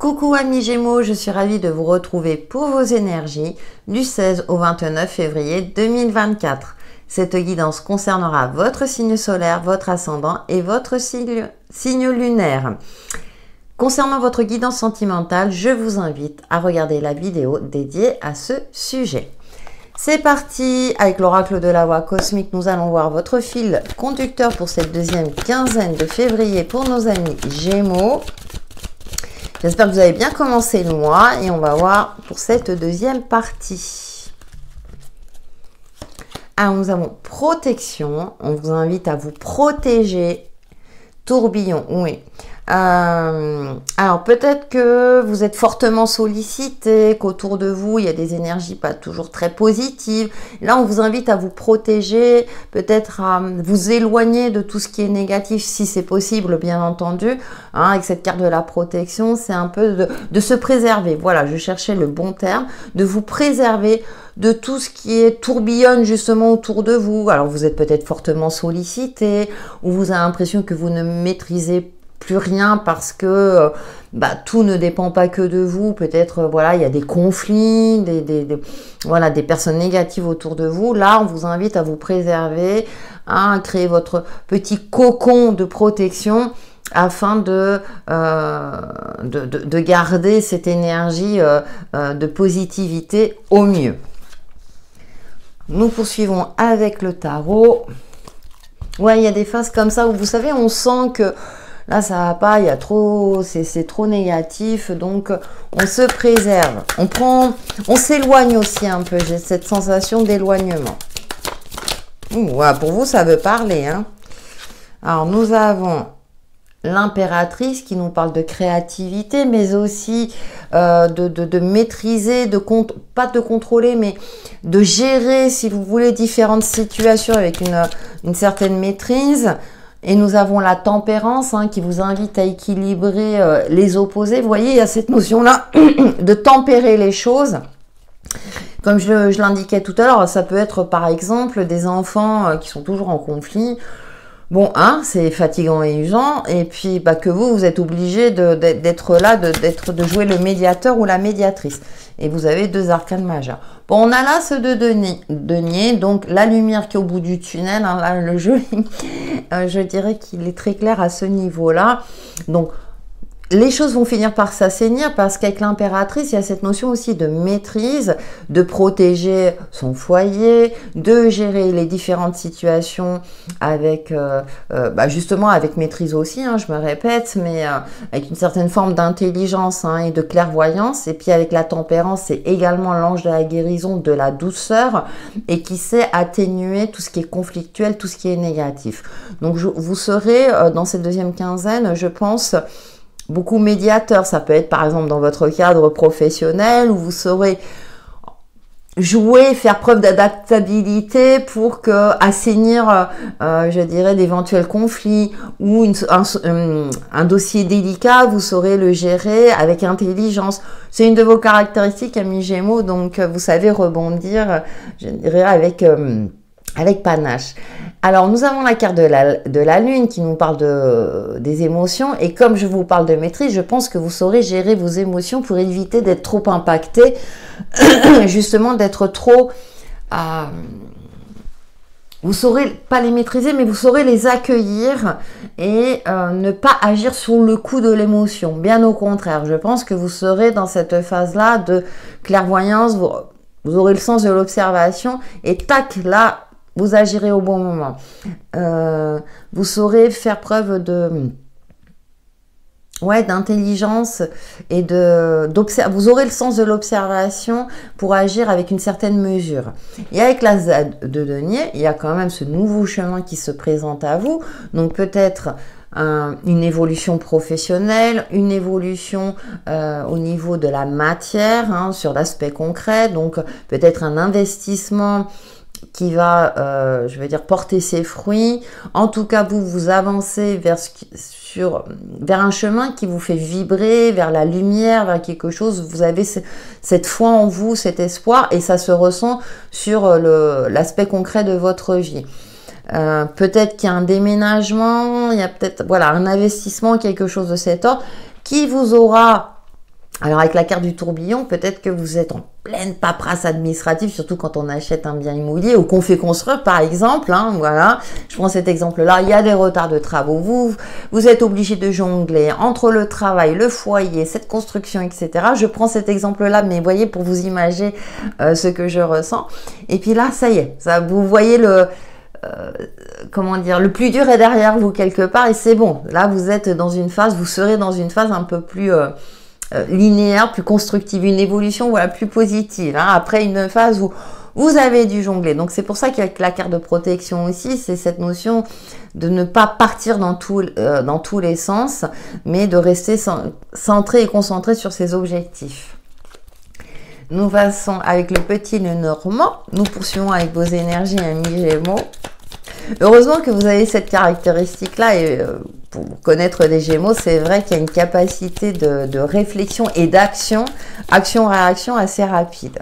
Coucou amis Gémeaux, je suis ravie de vous retrouver pour vos énergies du 16 au 29 février 2024. Cette guidance concernera votre signe solaire, votre ascendant et votre signe lunaire. Concernant votre guidance sentimentale, je vous invite à regarder la vidéo dédiée à ce sujet. C'est parti, avec l'oracle de la voix cosmique, nous allons voir votre fil conducteur pour cette deuxième quinzaine de février pour nos amis Gémeaux. J'espère que vous avez bien commencé le mois et on va voir pour cette deuxième partie. Alors nous avons protection, on vous invite à vous protéger. Tourbillon, oui. Alors peut-être que vous êtes fortement sollicité, qu'autour de vous il y a des énergies pas toujours très positives. Là on vous invite à vous protéger, peut-être à vous éloigner de tout ce qui est négatif si c'est possible, bien entendu. Hein, avec cette carte de la protection, c'est un peu de se préserver. Voilà, je cherchais le bon terme, de vous préserver de tout ce qui est tourbillonne justement autour de vous. Alors vous êtes peut-être fortement sollicité, ou vous avez l'impression que vous ne maîtrisez plus rien parce que tout ne dépend pas que de vous. Peut-être voilà, il y a des conflits, des personnes négatives autour de vous. Là, on vous invite à vous préserver, à créer votre petit cocon de protection afin de garder cette énergie de positivité au mieux. Nous poursuivons avec le tarot. Ouais, il y a des phases comme ça où vous savez, on sent que là, ça va pas, il y a trop, c'est trop négatif, donc on se préserve. On s'éloigne aussi un peu, j'ai cette sensation d'éloignement. Ouais, pour vous, ça veut parler, hein. Alors, nous avons l'impératrice qui nous parle de créativité, mais aussi de maîtriser, pas de contrôler, mais de gérer, si vous voulez, différentes situations avec une certaine maîtrise. Et nous avons la tempérance qui vous invite à équilibrer les opposés. Vous voyez, il y a cette notion-là de tempérer les choses. Comme je l'indiquais tout à l'heure, ça peut être par exemple des enfants qui sont toujours en conflit. Bon, c'est fatigant et usant, et puis que vous êtes obligé d'être là, de jouer le médiateur ou la médiatrice. Et vous avez deux arcanes majeures. Bon, on a là ce de denier, donc la lumière qui est au bout du tunnel, là, le jeu, je dirais qu'il est très clair à ce niveau-là. Donc, les choses vont finir par s'assainir parce qu'avec l'impératrice, il y a cette notion aussi de maîtrise, de protéger son foyer, de gérer les différentes situations avec, justement avec maîtrise aussi, je me répète, mais avec une certaine forme d'intelligence et de clairvoyance. Et puis avec la tempérance, c'est également l'ange de la guérison, de la douceur et qui sait atténuer tout ce qui est conflictuel, tout ce qui est négatif. Donc vous serez dans cette deuxième quinzaine, je pense, beaucoup médiateur. Ça peut être par exemple dans votre cadre professionnel où vous saurez jouer, faire preuve d'adaptabilité pour assainir, je dirais, d'éventuels conflits ou un dossier délicat, vous saurez le gérer avec intelligence. C'est une de vos caractéristiques, amis Gémeaux, donc vous savez rebondir, je dirais, avec panache. Alors, nous avons la carte de la Lune qui nous parle des émotions. Et comme je vous parle de maîtrise, je pense que vous saurez gérer vos émotions pour éviter d'être trop impacté. Justement, d'être trop... vous saurez pas les maîtriser, mais vous saurez les accueillir et ne pas agir sur le coup de l'émotion. Bien au contraire, je pense que vous serez dans cette phase-là de clairvoyance. Vous aurez le sens de l'observation et tac, là... vous agirez au bon moment. Vous saurez faire preuve d'intelligence et vous aurez le sens de l'observation pour agir avec une certaine mesure. Et avec la Z de denier, il y a quand même ce nouveau chemin qui se présente à vous. Donc peut-être une évolution professionnelle, une évolution au niveau de la matière, sur l'aspect concret. Donc peut-être un investissement qui va, je veux dire, porter ses fruits. En tout cas, vous avancez vers un chemin qui vous fait vibrer, vers la lumière, vers quelque chose. Vous avez cette foi en vous, cet espoir, et ça se ressent sur l'aspect concret de votre vie. Peut-être qu'il y a un déménagement, il y a peut-être un investissement, quelque chose de cet ordre, qui vous aura Alors avec la carte du tourbillon, peut-être que vous êtes en pleine paperasse administrative, surtout quand on achète un bien immobilier ou qu'on fait construire par exemple. Hein, voilà, je prends cet exemple-là. Il y a des retards de travaux. Vous êtes obligé de jongler entre le travail, le foyer, cette construction, etc. Je prends cet exemple-là, mais voyez pour vous imaginer ce que je ressens. Et puis là, ça y est, ça, vous voyez le comment dire, le plus dur est derrière vous quelque part et c'est bon. Là, vous êtes dans une phase, vous serez dans une phase un peu plus linéaire, plus constructive, une évolution voilà plus positive. Hein, après une phase où vous avez dû jongler. Donc c'est pour ça qu'avec la carte de protection aussi, c'est cette notion de ne pas partir dans tous les sens, mais de rester centré et concentré sur ses objectifs. Nous passons avec le petit nœud normand. Nous poursuivons avec vos énergies, amis Gémeaux. Heureusement que vous avez cette caractéristique-là et pour connaître les Gémeaux, c'est vrai qu'il y a une capacité de réflexion et d'action, action-réaction assez rapide.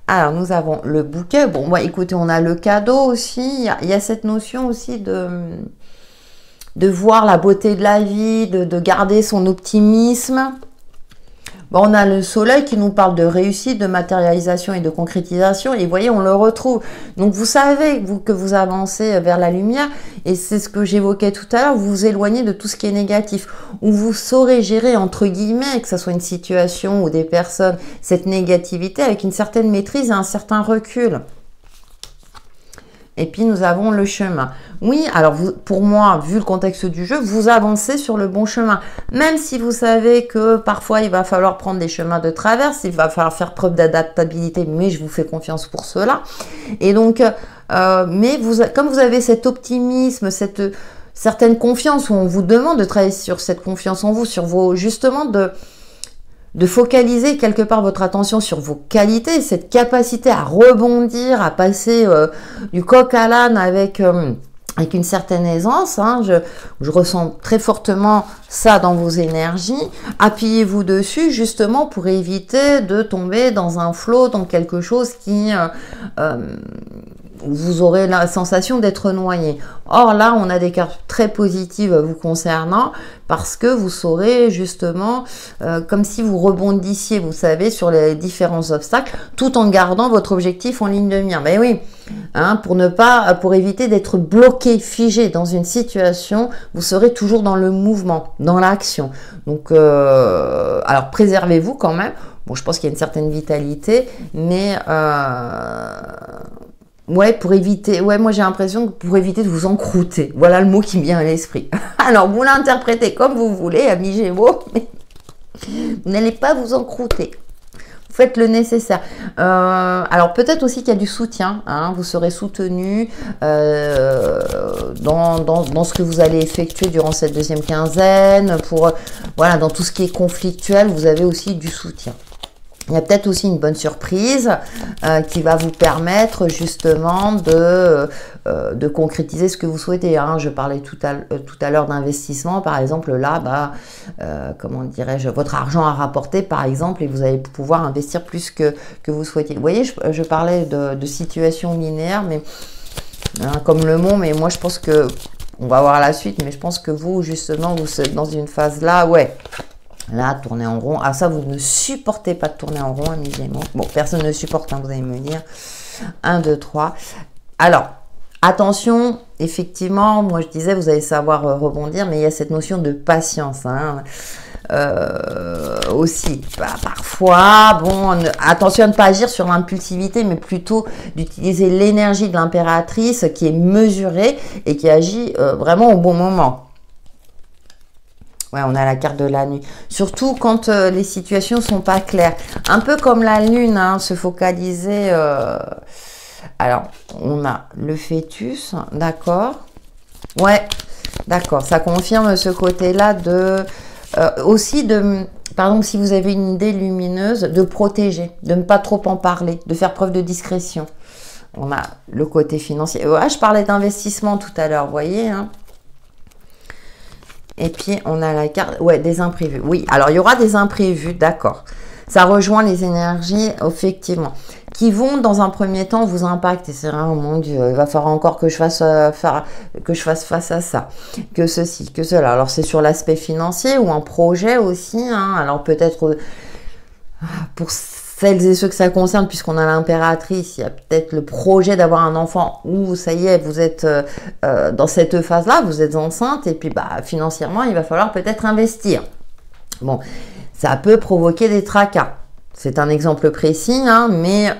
Alors, nous avons le bouquet. Bon, moi, écoutez, on a le cadeau aussi. Il y a cette notion aussi de voir la beauté de la vie, de garder son optimisme. Bon, on a le soleil qui nous parle de réussite, de matérialisation et de concrétisation. Et vous voyez, on le retrouve. Donc, vous savez que vous avancez vers la lumière. Et c'est ce que j'évoquais tout à l'heure. Vous vous éloignez de tout ce qui est négatif. Où vous saurez gérer, entre guillemets, que ce soit une situation ou des personnes, cette négativité avec une certaine maîtrise et un certain recul. Et puis, nous avons le chemin. Oui, alors pour moi, vu le contexte du jeu, vous avancez sur le bon chemin. Même si vous savez que parfois, il va falloir prendre des chemins de traverse, il va falloir faire preuve d'adaptabilité, mais je vous fais confiance pour cela. Et donc, mais comme vous avez cet optimisme, cette certaine confiance, où on vous demande de travailler sur cette confiance en vous, sur vos, justement, de focaliser quelque part votre attention sur vos qualités, cette capacité à rebondir, à passer du coq à l'âne avec une certaine aisance. Hein. Je ressens très fortement ça dans vos énergies. Appuyez-vous dessus justement pour éviter de tomber dans un flot, dans quelque chose qui... vous aurez la sensation d'être noyé. Or là, on a des cartes très positives vous concernant parce que vous saurez justement, comme si vous rebondissiez, vous savez, sur les différents obstacles, tout en gardant votre objectif en ligne de mire. Ben oui, hein, pour éviter d'être bloqué, figé dans une situation, vous serez toujours dans le mouvement, dans l'action. Donc, alors préservez-vous quand même. Bon, je pense qu'il y a une certaine vitalité, mais ouais, pour éviter, ouais, moi j'ai l'impression que pour éviter de vous encrouter, voilà le mot qui me vient à l'esprit. Alors, vous l'interprétez comme vous voulez, amis Gémeaux, mais vous n'allez pas vous encrouter. Vous faites le nécessaire. Alors, peut-être aussi qu'il y a du soutien, hein, vous serez soutenu dans ce que vous allez effectuer durant cette deuxième quinzaine, voilà, dans tout ce qui est conflictuel, vous avez aussi du soutien. Il y a peut-être aussi une bonne surprise qui va vous permettre justement de concrétiser ce que vous souhaitez. Hein. Je parlais tout à l'heure d'investissement, par exemple, là, comment dirais-je, votre argent à rapporter, par exemple, et vous allez pouvoir investir plus que vous souhaitiez. Vous voyez, je parlais de situation linéaire, mais hein, comme le mot, mais moi je pense que, on va voir la suite, mais je pense que vous, justement, vous êtes dans une phase là, ouais. Là, tourner en rond. Ah, ça, vous ne supportez pas de tourner en rond, amis Gémeaux. Bon, personne ne supporte, hein, vous allez me dire. 1, 2, 3. Alors, attention, effectivement, moi je disais, vous allez savoir rebondir, mais il y a cette notion de patience. Hein. Aussi, parfois, bon, attention à ne pas agir sur l'impulsivité, mais plutôt d'utiliser l'énergie de l'impératrice qui est mesurée et qui agit vraiment au bon moment. Ouais, on a la carte de la nuit. Surtout quand les situations sont pas claires. Un peu comme la lune, hein, se focaliser. Alors, on a le fœtus, d'accord. Ouais, d'accord. Ça confirme ce côté-là de... aussi de... Par exemple, si vous avez une idée lumineuse, de protéger, de ne pas trop en parler, de faire preuve de discrétion. On a le côté financier. Ouais, je parlais d'investissement tout à l'heure, vous voyez, hein. Et puis, on a la carte, ouais, des imprévus. Oui, alors il y aura des imprévus, d'accord. Ça rejoint les énergies, effectivement. qui vont dans un premier temps vous impacter. C'est vrai, oh mon Dieu, il va falloir encore que je fasse face à ça, que ceci, que cela. Alors c'est sur l'aspect financier ou un projet aussi, hein. Alors peut-être pour celles et ceux que ça concerne, puisqu'on a l'impératrice, il y a peut-être le projet d'avoir un enfant où ça y est, vous êtes dans cette phase-là, vous êtes enceinte et puis financièrement, il va falloir peut-être investir. Bon, ça peut provoquer des tracas. C'est un exemple précis, hein, mais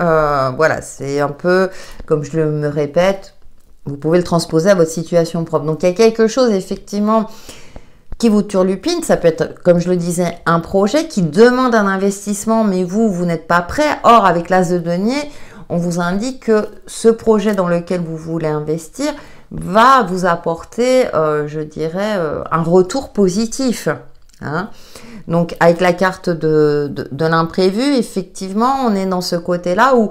voilà, c'est un peu, comme je me répète, vous pouvez le transposer à votre situation propre. Donc, il y a quelque chose, effectivement, qui vous turlupine. Ça peut être, comme je le disais, un projet qui demande un investissement, mais vous n'êtes pas prêt. Or, avec l'as de denier, on vous indique que ce projet dans lequel vous voulez investir va vous apporter, je dirais, un retour positif, hein. Donc, avec la carte de l'imprévu, effectivement, on est dans ce côté-là où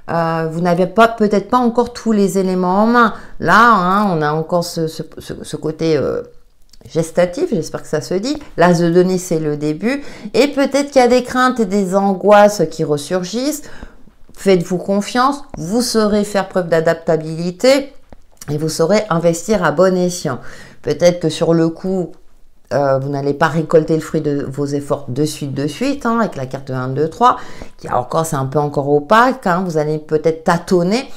vous n'avez peut-être pas encore tous les éléments en main. Là, hein, on a encore ce côté gestatif, j'espère que ça se dit. L'as de denier, c'est le début. Et peut-être qu'il y a des craintes et des angoisses qui ressurgissent. Faites-vous confiance, vous saurez faire preuve d'adaptabilité et vous saurez investir à bon escient. Peut-être que sur le coup, vous n'allez pas récolter le fruit de vos efforts de suite, hein, avec la carte 1, 2, 3, qui encore, c'est un peu encore opaque, hein, vous allez peut-être tâtonner,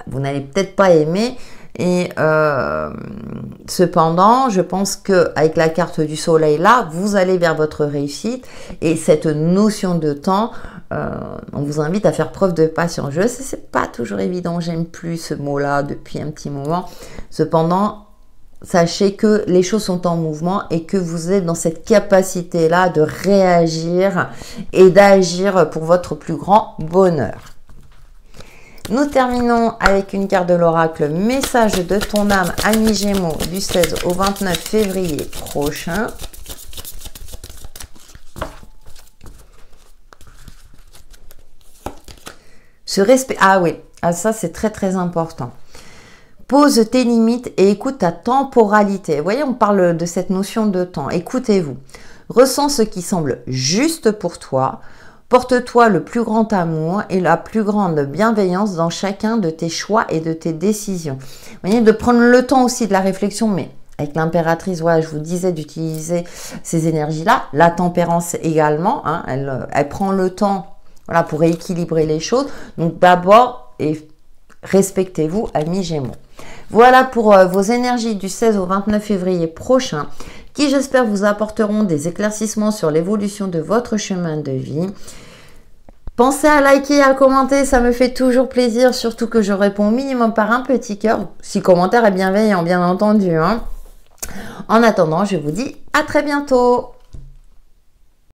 vous n'allez peut-être pas aimer, et cependant, je pense qu'avec la carte du soleil là, vous allez vers votre réussite, et cette notion de temps, on vous invite à faire preuve de patience. Je sais, c'est pas toujours évident, j'aime plus ce mot-là depuis un petit moment, cependant, sachez que les choses sont en mouvement et que vous êtes dans cette capacité-là de réagir et d'agir pour votre plus grand bonheur. Nous terminons avec une carte de l'oracle, message de ton âme, ami Gémeaux, du 16 au 29 février prochain. Ah oui, ça c'est très très important. Pose tes limites et écoute ta temporalité. Vous voyez, on parle de cette notion de temps. Écoutez-vous. Ressens ce qui semble juste pour toi. Porte-toi le plus grand amour et la plus grande bienveillance dans chacun de tes choix et de tes décisions. Vous voyez, de prendre le temps aussi de la réflexion, mais avec l'impératrice, voilà, je vous disais d'utiliser ces énergies-là. La tempérance également, hein, elle prend le temps, voilà, pour équilibrer les choses. Donc d'abord, respectez-vous, amis Gémeaux. Voilà pour vos énergies du 16 au 29 février prochain, qui j'espère vous apporteront des éclaircissements sur l'évolution de votre chemin de vie. Pensez à liker et à commenter, ça me fait toujours plaisir, surtout que je réponds au minimum par un petit cœur, si commentaire est bienveillant, bien entendu, hein. En attendant, je vous dis à très bientôt.